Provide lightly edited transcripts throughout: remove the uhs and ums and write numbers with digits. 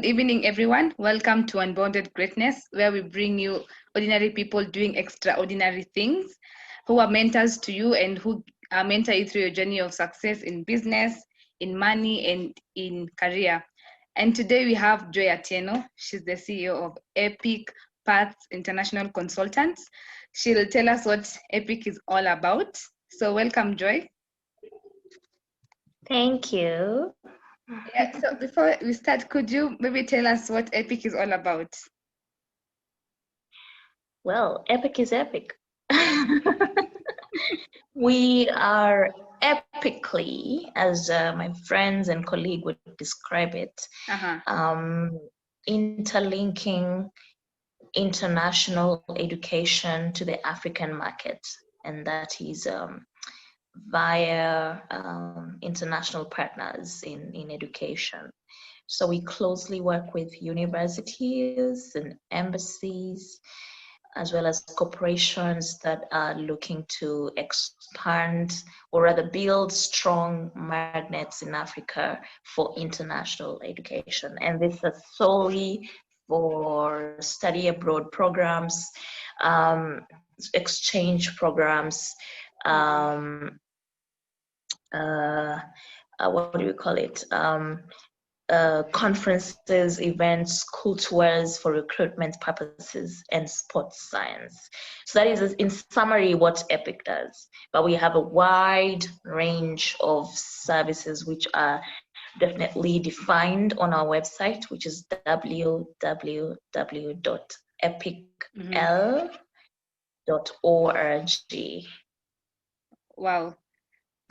Good evening, everyone. Welcome to Unbounded Greatness, where we bring you ordinary people doing extraordinary things who are mentors to you and who mentor you through your journey of success in business, in money, and in career. And today we have Joy Atieno. She's the CEO of Epic Paths International Consultants. She'll tell us what Epic is all about. So welcome, Joy. Thank you. Yeah, so before we start, could you maybe tell us what Epic is all about? Well, epic is epic. We are epically, as my friends and colleague would describe it, interlinking international education to the African market, and that is via international partners in education. So we closely work with universities and embassies, as well as corporations that are looking to expand or rather build strong magnets in Africa for international education. And this is solely for study abroad programs, exchange programs, what do we call it? Conferences, events, school tours for recruitment purposes, and sports science. So that is, in summary, what Epic does. But we have a wide range of services which are definitely defined on our website, which is www.epicl.org. Wow.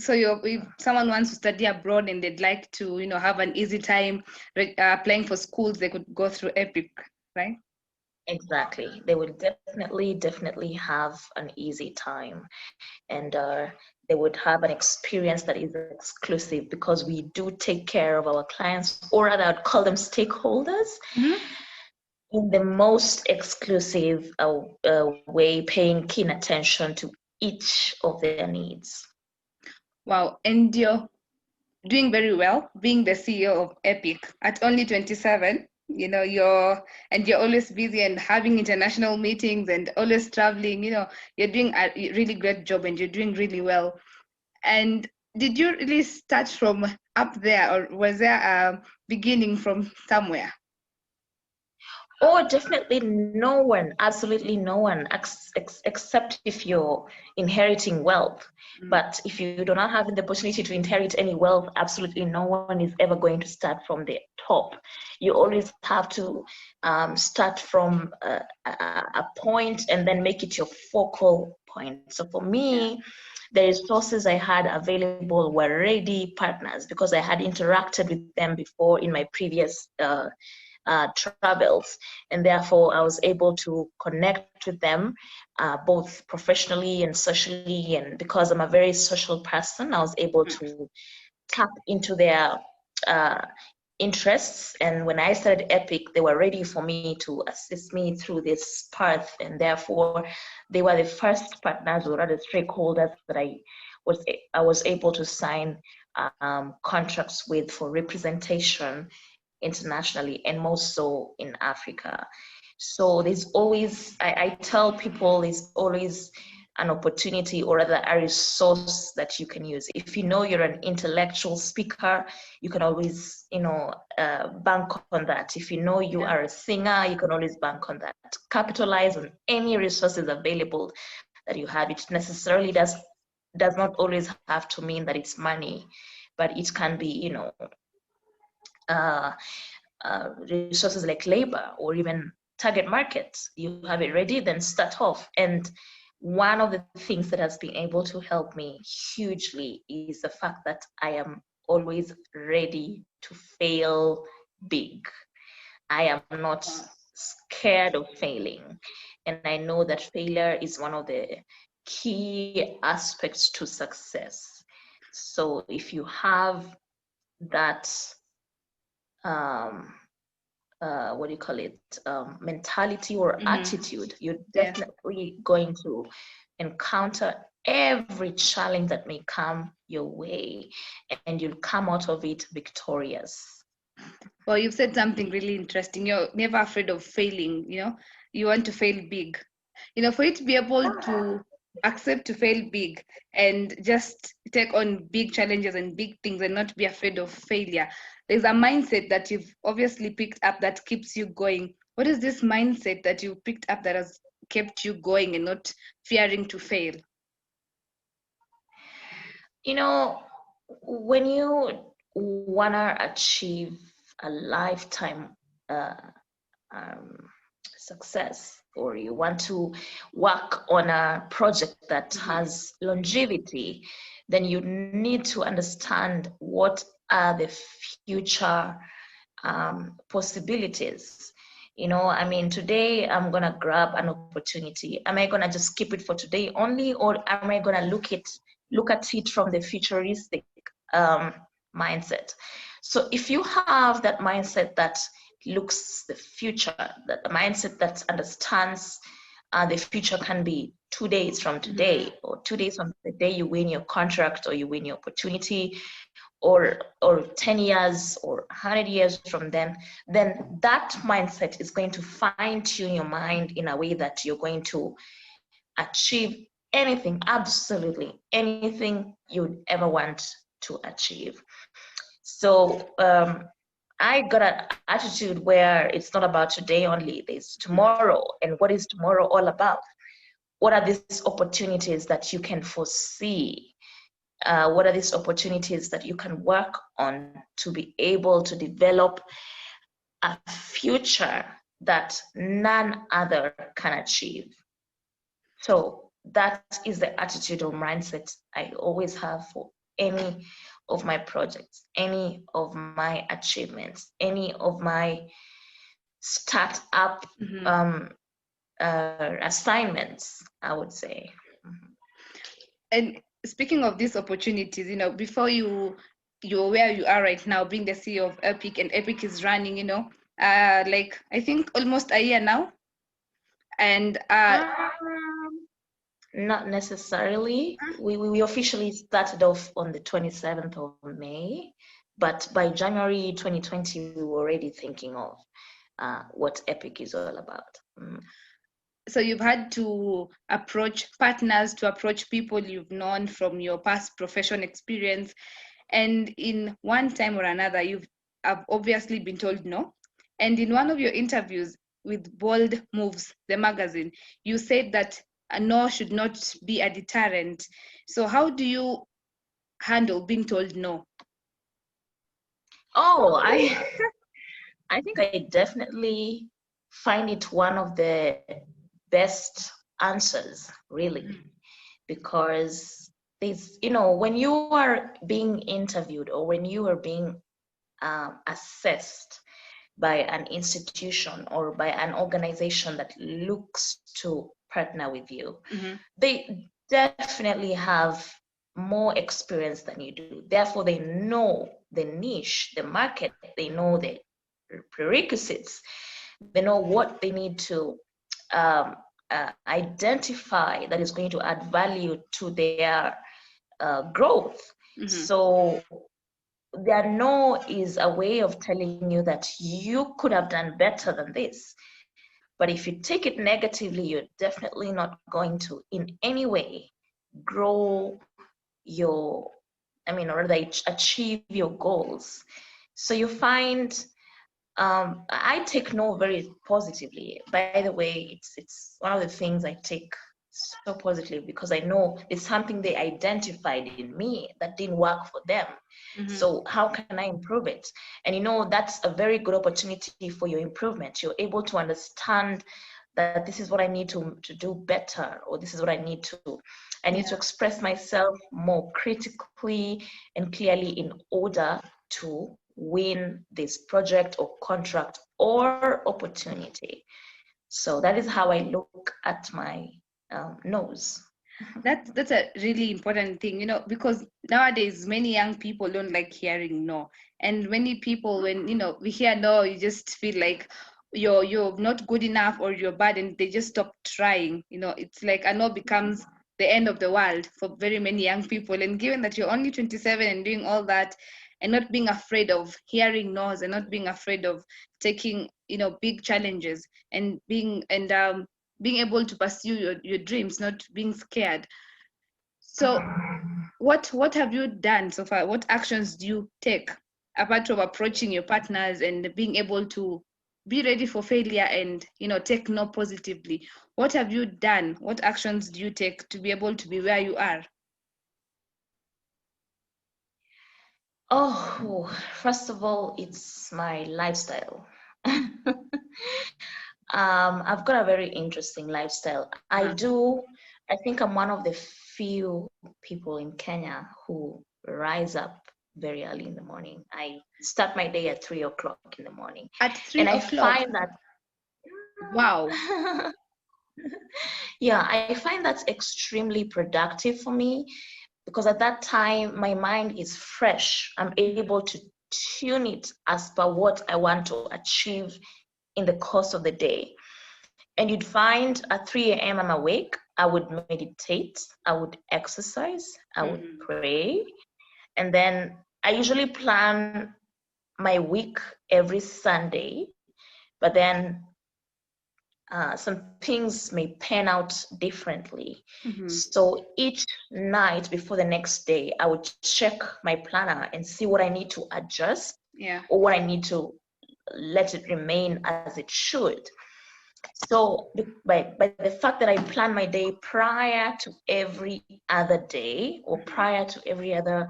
So if someone wants to study abroad and they'd like to, have an easy time applying for schools, they could go through Epic, right? Exactly. They would definitely have an easy time, and they would have an experience that is exclusive, because we do take care of our clients, or rather I'd call them stakeholders, in the most exclusive way, paying keen attention to each of their needs. Wow, and you're doing very well, being the CEO of Epic at only 27. You're always busy and having international meetings and always traveling. You're doing a really great job and you're doing really well. And did you really start from up there, or was there a beginning from somewhere? Oh, definitely no one, absolutely no one, except if you're inheriting wealth. But if you do not have the opportunity to inherit any wealth, absolutely no one is ever going to start from the top. You always have to start from a point and then make it your focal point. So for me, the resources I had available were already partners, because I had interacted with them before in my previous travels, and therefore I was able to connect with them both professionally and socially. And because I'm a very social person, I was able to tap into their interests. And when I started Epic, they were ready for me to assist me through this path, and therefore they were the first partners or other stakeholders that I was able to sign contracts with for representation internationally, and most so in Africa. So there's always, I tell people, there's always an opportunity, or rather a resource that you can use. If you know you're an intellectual speaker, you can always, bank on that. If you know you are a singer, you can always bank on that. Capitalize on any resources available that you have. It necessarily does not always have to mean that it's money, but it can be, resources like labor or even target markets. You have it ready, then start off. And one of the things that has been able to help me hugely is the fact that I am always ready to fail big. I am not scared of failing. And I know that failure is one of the key aspects to success. So if you have that what do you call it, mentality or attitude, you're definitely going to encounter every challenge that may come your way, and you'll come out of it victorious. Well, you've said something really interesting. You're never afraid of failing, you want to fail big. For you to be able to accept to fail big and just take on big challenges and big things and not be afraid of failure, there's a mindset that you've obviously picked up that keeps you going. What is this mindset that you picked up that has kept you going and not fearing to fail? When you want to achieve a lifetime uh, um, success, or you want to work on a project that has longevity, then you need to understand what are the future possibilities. Today I'm gonna grab an opportunity. Am I gonna just keep it for today only, or am I gonna look at it from the futuristic mindset? So if you have that mindset that looks the future, that the mindset that understands the future can be 2 days from today, or 2 days from the day you win your contract or you win your opportunity, or 10 years or 100 years from then that mindset is going to fine tune your mind in a way that you're going to achieve anything, absolutely anything you'd ever want to achieve. So I got an attitude where it's not about today only, there's tomorrow. And what is tomorrow all about? What are these opportunities that you can foresee? What are these opportunities that you can work on to be able to develop a future that none other can achieve? So that is the attitude or mindset I always have for any of my projects, any of my achievements, any of my startup assignments, I would say. And speaking of these opportunities, before you're where you are right now, being the CEO of Epic, and Epic is running, like I think almost a year now. And not necessarily. We officially started off on the 27th of May, but by January 2020, we were already thinking of what Epic is all about. So you've had to approach partners, to approach people you've known from your past profession experience, and in one time or another, have obviously been told no. And in one of your interviews with Bold Moves, the magazine, you said that a no should not be a deterrent. So how do you handle being told no? Oh, I think I definitely find it one of the best answers, really, because there's, when you are being interviewed or when you are being assessed by an institution or by an organization that looks to partner with you, they definitely have more experience than you do. Therefore, they know the niche, the market, they know the prerequisites, they know what they need to identify that is going to add value to their growth. So their no is a way of telling you that you could have done better than this. But if you take it negatively, you're definitely not going to in any way grow your, or rather achieve your goals. So you find, I take no very positively. By the way, it's one of the things I take so positively because I know it's something they identified in me that didn't work for them. So how can I improve it? And that's a very good opportunity for your improvement. You're able to understand that this is what I need to do better, or this is what I need to express myself more critically and clearly in order to win this project or contract or opportunity. So that is how I look at my no's. That's a really important thing, because nowadays many young people don't like hearing no, and many people, when we hear no, you just feel like you're not good enough or you're bad, and they just stop trying. It's like a no becomes the end of the world for very many young people. And given that you're only 27 and doing all that, and not being afraid of hearing no's, and not being afraid of taking, big challenges, and being able to pursue your dreams, not being scared. So what have you done so far? What actions do you take apart from approaching your partners and being able to be ready for failure and take no positively? What have you done? What actions do you take to be able to be where you are? Oh, first of all, it's my lifestyle. I've got a very interesting lifestyle. I think I'm one of the few people in Kenya who rise up very early in the morning. I start my day at 3 o'clock in the morning. At 3 And I o'clock? find that, Wow. yeah, I find that's extremely productive for me, because at that time my mind is fresh. I'm able to tune it as per what I want to achieve in the course of the day. And you'd find at 3 a.m. I'm awake. I would meditate, I would exercise, I would pray, and then I usually plan my week every Sunday, but then some things may pan out differently. So each night before the next day, I would check my planner and see what I need to adjust, or what I need to let it remain as it should. So by the fact that I plan my day prior to every other day, or prior to every other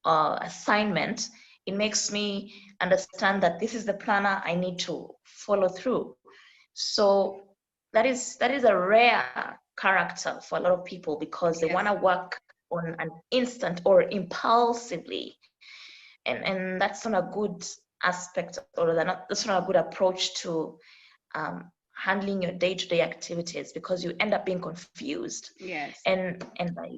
assignment, it makes me understand that this is the planner I need to follow through. So that is a rare character for a lot of people, because they want to work on an instant or impulsively, and that's not a good aspect, or that's not a good approach to handling your day-to-day activities, because you end up being confused. And by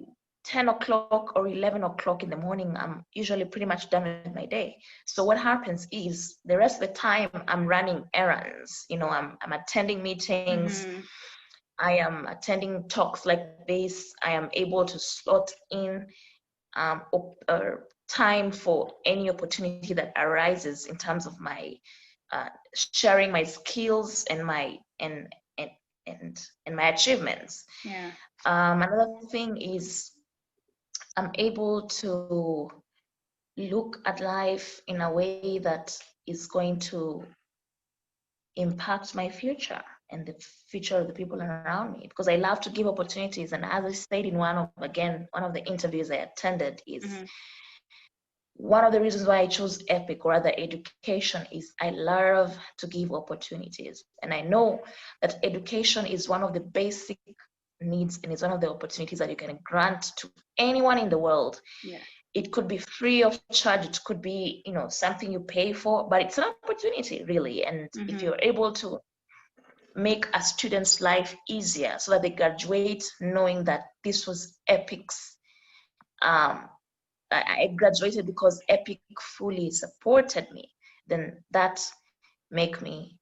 10 o'clock or 11 o'clock in the morning, I'm usually pretty much done with my day. So what happens is the rest of the time I'm running errands. I'm attending meetings. I am attending talks like this. I am able to slot in time for any opportunity that arises in terms of my sharing my skills and my my achievements. Another thing is I'm able to look at life in a way that is going to impact my future and the future of the people around me, because I love to give opportunities. And as I said in one of the interviews I attended, is one of the reasons why I chose EPIC or other education is I love to give opportunities. And I know that education is one of the basic needs, and it's one of the opportunities that you can grant to anyone in the world. It could be free of charge, it could be something you pay for, but it's an opportunity, really. And if you're able to make a student's life easier so that they graduate knowing that this was EPIC's, I graduated because EPIC fully supported me, then that make me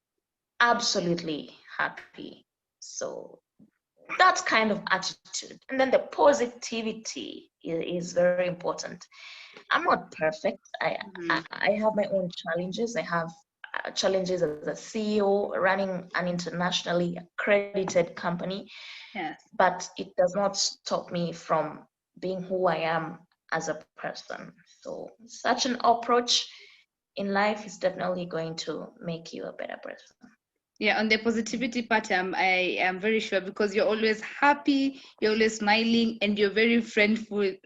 absolutely happy. So that kind of attitude. And then the positivity is very important. I'm not perfect. I have my own challenges. I have challenges as a CEO running an internationally accredited company. But it does not stop me from being who I am as a person. So such an approach in life is definitely going to make you a better person. On the positivity part, I am very sure, because you're always happy, you're always smiling, and you're very friendly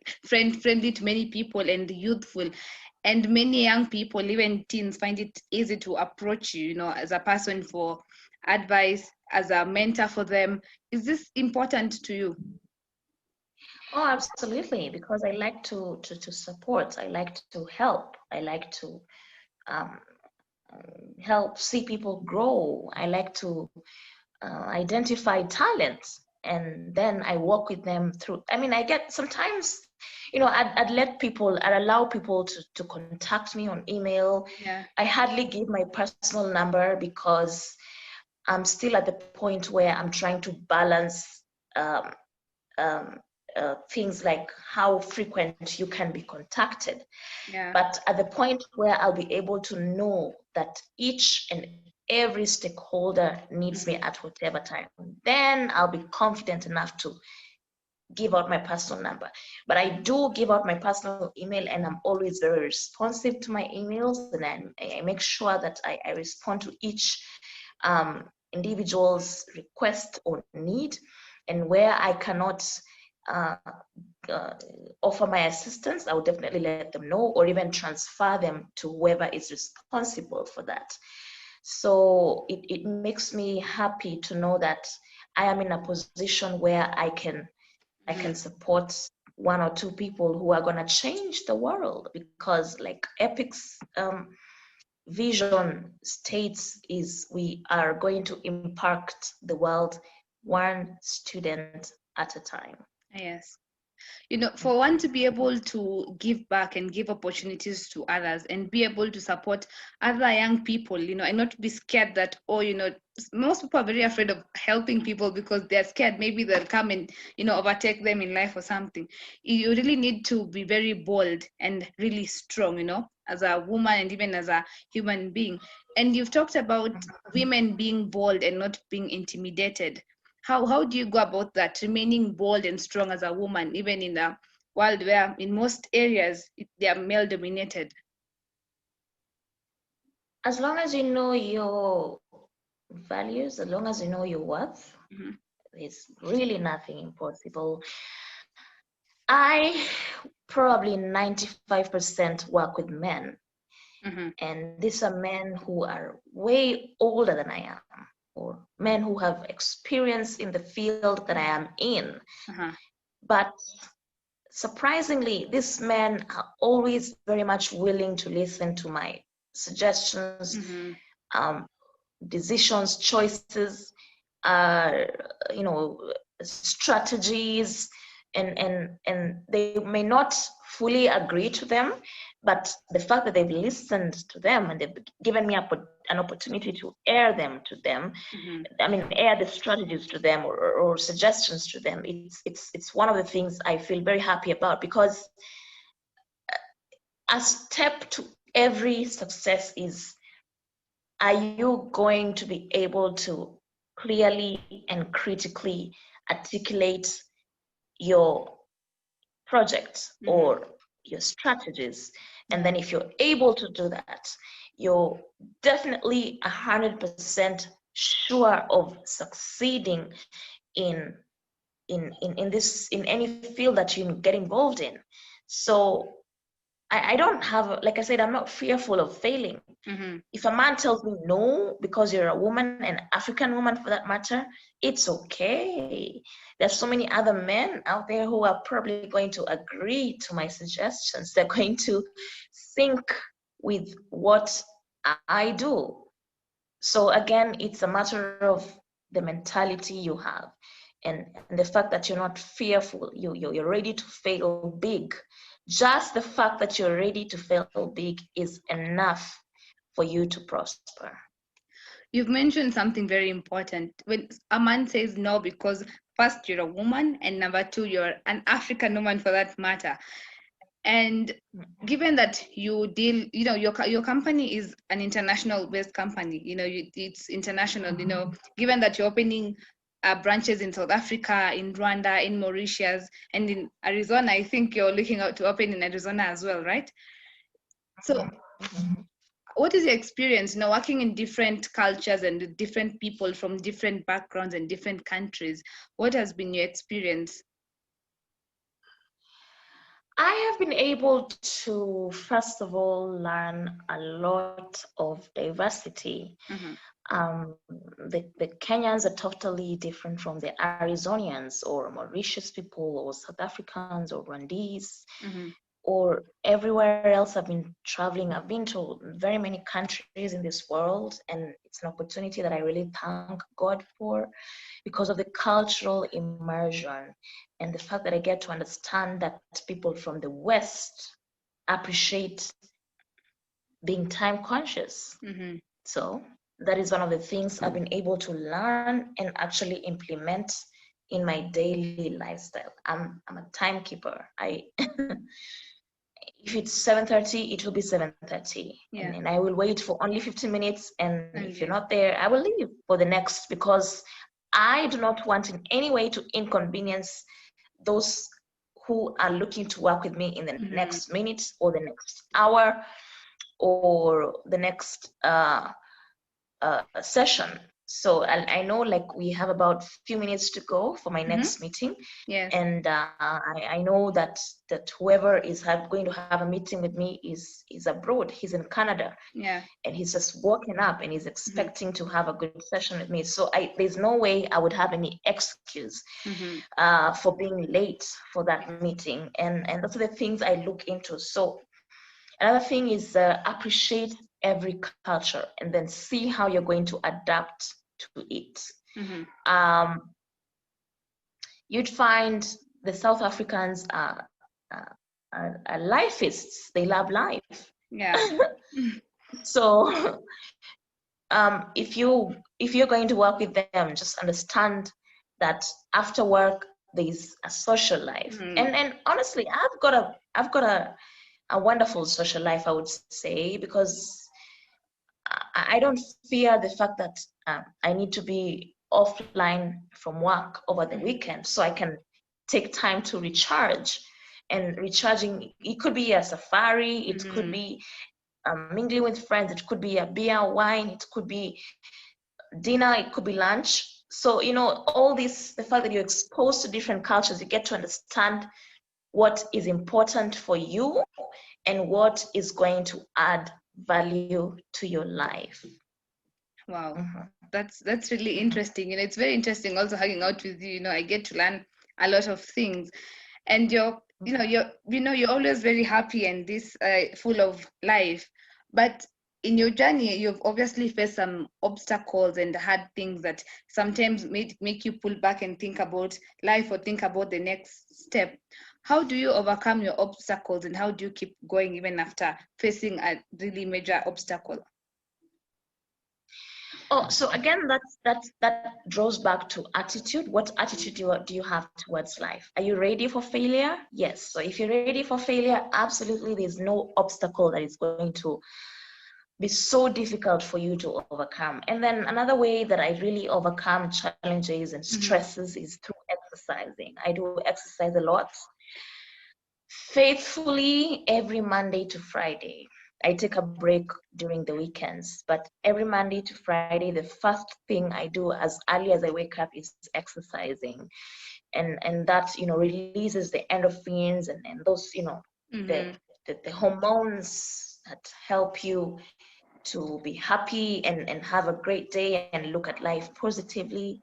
to many people and youthful. And many young people, even teens, find it easy to approach you, as a person for advice, as a mentor for them. Is this important to you? Oh, absolutely, because I like to support, I like to help, I like to help see people grow. I like to identify talents, and then I work with them through. I get sometimes, I'd allow people to contact me on email. I hardly give my personal number, because I'm still at the point where I'm trying to balance things like how frequent you can be contacted. Yeah. But at the point where I'll be able to know that each and every stakeholder needs me at whatever time, then I'll be confident enough to give out my personal number. But I do give out my personal email, and I'm always very responsive to my emails, and I make sure that I respond to each individual's request or need. And where I cannot uh, offer my assistance, I will definitely let them know, or even transfer them to whoever is responsible for that. So it makes me happy to know that I am in a position where I can support one or two people who are going to change the world, because like Epic's vision states is we are going to impact the world one student at a time. Yes. For one to be able to give back and give opportunities to others and be able to support other young people, and not be scared that, most people are very afraid of helping people because they're scared maybe they'll come and, overtake them in life or something. You really need to be very bold and really strong, as a woman and even as a human being. And you've talked about women being bold and not being intimidated. How do you go about that, remaining bold and strong as a woman, even in a world where in most areas they are male dominated? As long as you know your values, as long as you know your worth, there's really nothing impossible. I probably 95% work with men, and these are men who are way older than I am, or men who have experience in the field that I am in. But surprisingly, these men are always very much willing to listen to my suggestions, decisions, choices, strategies, and they may not fully agree to them, but the fact that they've listened to them and they've given me an opportunity to air them to them, air the strategies to them, or suggestions to them, it's one of the things I feel very happy about, because a step to every success is, are you going to be able to clearly and critically articulate your project or your strategies? And then if you're able to do that, you're definitely 100% sure of succeeding in any field that you get involved in. So I don't have, like I said, I'm not fearful of failing. If a man tells me no, because you're a woman, an African woman for that matter, it's okay. There's so many other men out there who are probably going to agree to my suggestions. They're going to sync with what I do. So again, it's a matter of the mentality you have, and the fact that you're not fearful. You're ready to fail big. Just the fact that you're ready to fail big is enough for you to prosper. You've mentioned something very important. When a man says no, because first, you're a woman, and number two, you're an African woman for that matter. And given that you deal, your company is an international based company, it's international, given that you're opening branches in South Africa, in Rwanda, in Mauritius, and in Arizona. I think you're looking out to open in Arizona as well, right? So what is your experience, working in different cultures and with different people from different backgrounds and different countries? What has been your experience? I have been able to, first of all, learn a lot of diversity. The Kenyans are totally different from the Arizonians or Mauritius people or South Africans or Rwandese. Or everywhere else I've been traveling. I've been to very many countries in this world, and it's an opportunity that I really thank God for, because of the cultural immersion and the fact that I get to understand that people from the West appreciate being time conscious. So that is one of the things I've been able to learn and actually implement in my daily lifestyle. I'm a timekeeper. I if it's 7:30, it will be 7:30, Yeah. and I will wait for only 15 minutes. And if you're Indeed. not there, I will leave for the next, because I do not want in any way to inconvenience those who are looking to work with me in the next minute or the next hour or the next session. So I know, like, we have about few minutes to go for my next meeting, Yes. and I know that whoever is going to have a meeting with me is abroad. He's in Canada, Yeah. and he's just woken up and he's expecting to have a good session with me. So there's no way I would have any excuse for being late for that meeting, and those are the things I look into. So another thing is appreciate every culture and then see how you're going to adapt to it. You'd find the South Africans are lifeists. They love life. Yeah. So if you're going to work with them, just understand that after work there's a social life. And honestly, I've got a wonderful social life, I would say, because I don't fear the fact that I need to be offline from work over the weekend, so I can take time to recharge. And recharging, it could be a safari, it could be mingling with friends, it could be a beer, wine, it could be dinner, it could be lunch. So, all this, the fact that you're exposed to different cultures, you get to understand what is important for you and what is going to add value to your life. Wow. That's really interesting. And it's very interesting also hanging out with you. I get to learn a lot of things. And you're always very happy and this full of life. But in your journey, you've obviously faced some obstacles and hard things that sometimes make you pull back and think about life or think about the next step. How do you overcome your obstacles and how do you keep going even after facing a really major obstacle? Oh, so again, that draws back to attitude. What attitude do you have towards life? Are you ready for failure? Yes. So if you're ready for failure, absolutely, there's no obstacle that is going to be so difficult for you to overcome. And then another way that I really overcome challenges and stresses is through exercising. I do exercise a lot, faithfully, every Monday to Friday. I take a break during the weekends, but every Monday to Friday, the first thing I do as early as I wake up is exercising. And that, releases the endorphins and those, the hormones that help you to be happy and have a great day and look at life positively.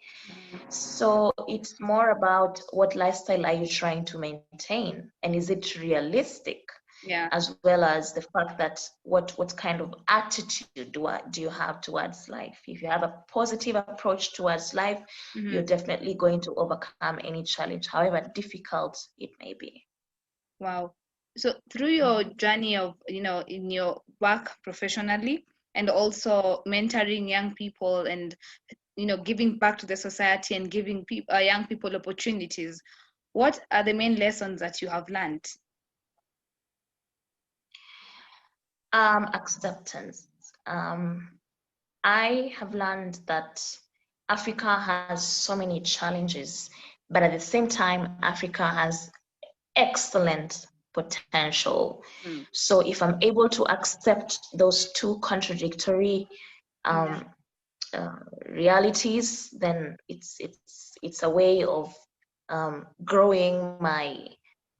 So it's more about what lifestyle are you trying to maintain, and is it realistic? Yeah. As well as the fact that what kind of attitude do you have towards life. If you have a positive approach towards life, you're definitely going to overcome any challenge, however difficult it may be. Wow. So through your journey of, in your work professionally and also mentoring young people and, giving back to the society and giving young people opportunities, what are the main lessons that you have learned? Acceptance. I have learned that Africa has so many challenges, but at the same time, Africa has excellent potential. So if I'm able to accept those two contradictory realities, then it's a way of growing my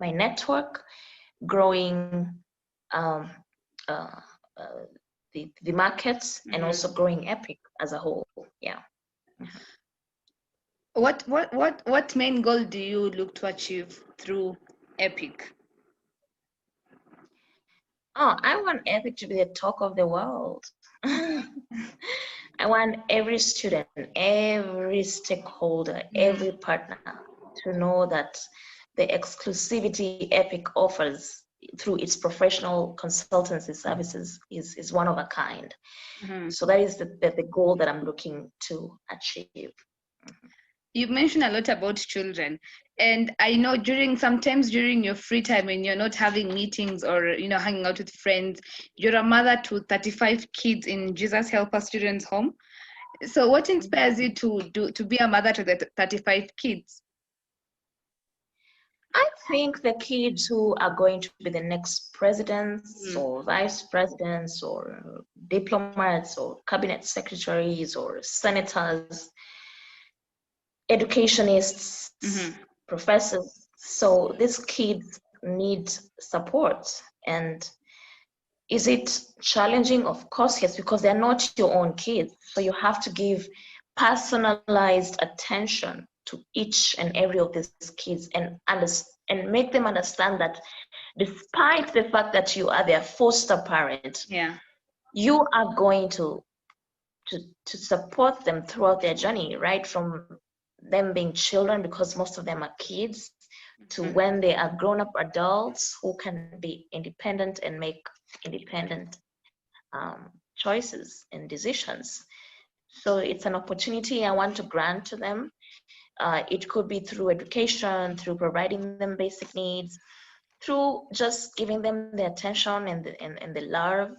network, growing um, uh, uh, the markets, and also growing Epic as a whole. Yeah. What main goal do you look to achieve through Epic? Oh, I want Epic to be the talk of the world. I want every student, every stakeholder, every partner to know that the exclusivity Epic offers through its professional consultancy services is one of a kind. So that is the goal that I'm looking to achieve. You mentioned a lot about children, and I know sometimes during your free time when you're not having meetings or hanging out with friends, you're a mother to 35 kids in Jesus Help Us Children's Home. So what inspires you to be a mother to the 35 kids? I think the kids who are going to be the next presidents or vice presidents or diplomats or cabinet secretaries or senators, educationists, professors. So these kids need support. And is it challenging? Of course, yes, because they're not your own kids. So you have to give personalized attention to each and every of these kids and make them understand that despite the fact that you are their foster parent, you are going to support them throughout their journey, right from them being children, because most of them are kids, to when they are grown-up adults who can be independent and make independent choices and decisions. So it's an opportunity I want to grant to them. It could be through education, through providing them basic needs, through just giving them the attention and the love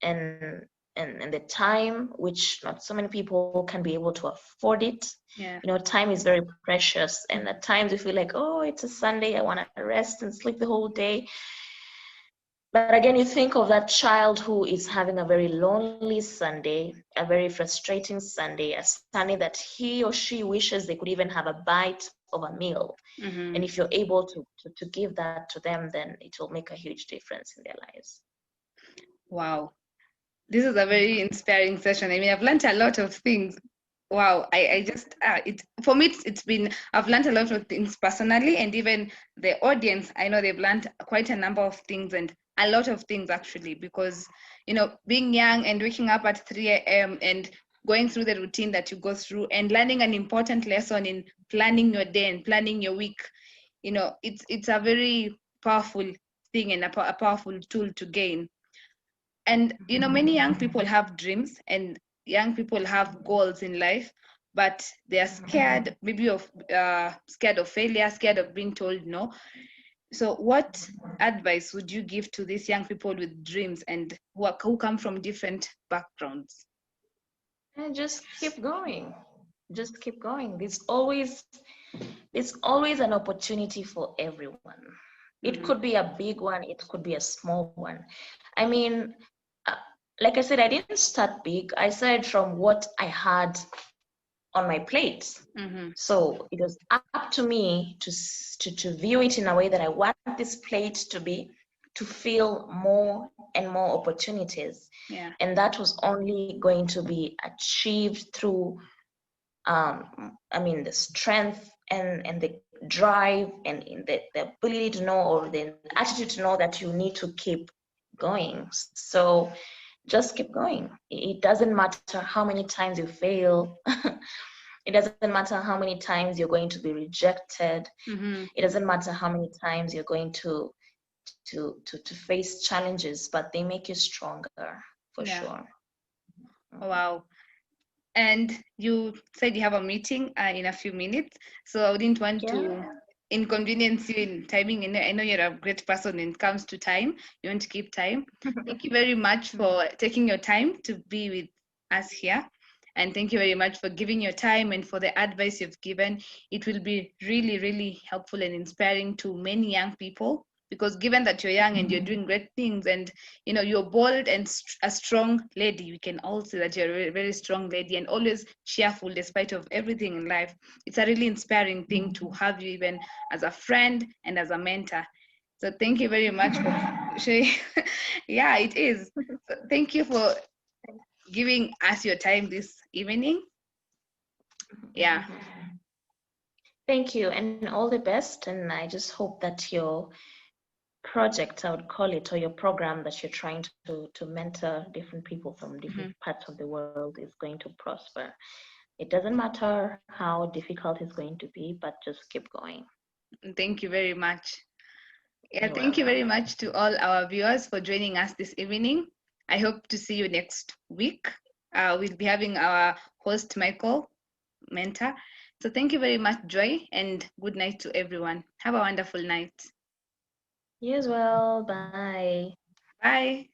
and and the time, which not so many people can be able to afford it. Time is very precious, and at times you feel like, oh, it's a Sunday, I want to rest and sleep the whole day. But again, you think of that child who is having a very lonely Sunday, a very frustrating Sunday, a Sunday that he or she wishes they could even have a bite of a meal. And if you're able to give that to them, then it will make a huge difference in their lives. Wow. This is a very inspiring session. I mean, I've learned a lot of things. Wow, I just for me I've learned a lot of things personally, and even the audience, I know they've learned quite a number of things, and a lot of things actually, because being young and waking up at 3 a.m. and going through the routine that you go through and learning an important lesson in planning your day and planning your week, it's a very powerful thing and a powerful tool to gain. And many young people have dreams and young people have goals in life, but they are scared, maybe of scared of failure, scared of being told no. So what advice would you give to these young people with dreams and who come from different backgrounds? And just keep going. Just keep going. There's always an opportunity for everyone. It could be a big one, it could be a small one. I mean, like I said, I didn't start big. I started from what I had on my plate. So it was up to me to view it in a way that I want this plate to be, to feel more and more opportunities. And that was only going to be achieved through the strength and the drive and in the ability to know, or the attitude to know that you need to keep going. So just keep going. It doesn't matter how many times you fail. It doesn't matter how many times you're going to be rejected. It doesn't matter how many times you're going to face challenges, but they make you stronger for sure. Wow. And you said you have a meeting in a few minutes, so I wouldn't want to inconvenience you in timing. And I know you're a great person when it comes to time. You want to keep time. Thank you very much for taking your time to be with us here. And thank you very much for giving your time and for the advice you've given. It will be really, really helpful and inspiring to many young people, because given that you're young and you're doing great things, and you're bold and a strong lady, we can all say that you're a very, very strong lady and always cheerful despite of everything in life. It's a really inspiring thing to have you even as a friend and as a mentor. So thank you very much for sharing. Yeah, it is. So thank you for giving us your time this evening. Yeah. Thank you, and all the best. And I just hope that your project, I would call it, or your program that you're trying to mentor different people from different parts of the world is going to prosper. It doesn't matter how difficult it's going to be, but just keep going. Thank you very much. Yeah, thank you very much to all our viewers for joining us this evening. I hope to see you next week. We'll be having our host, Michael, mentor. So thank you very much, Joy, and good night to everyone. Have a wonderful night. You as well. Bye. Bye.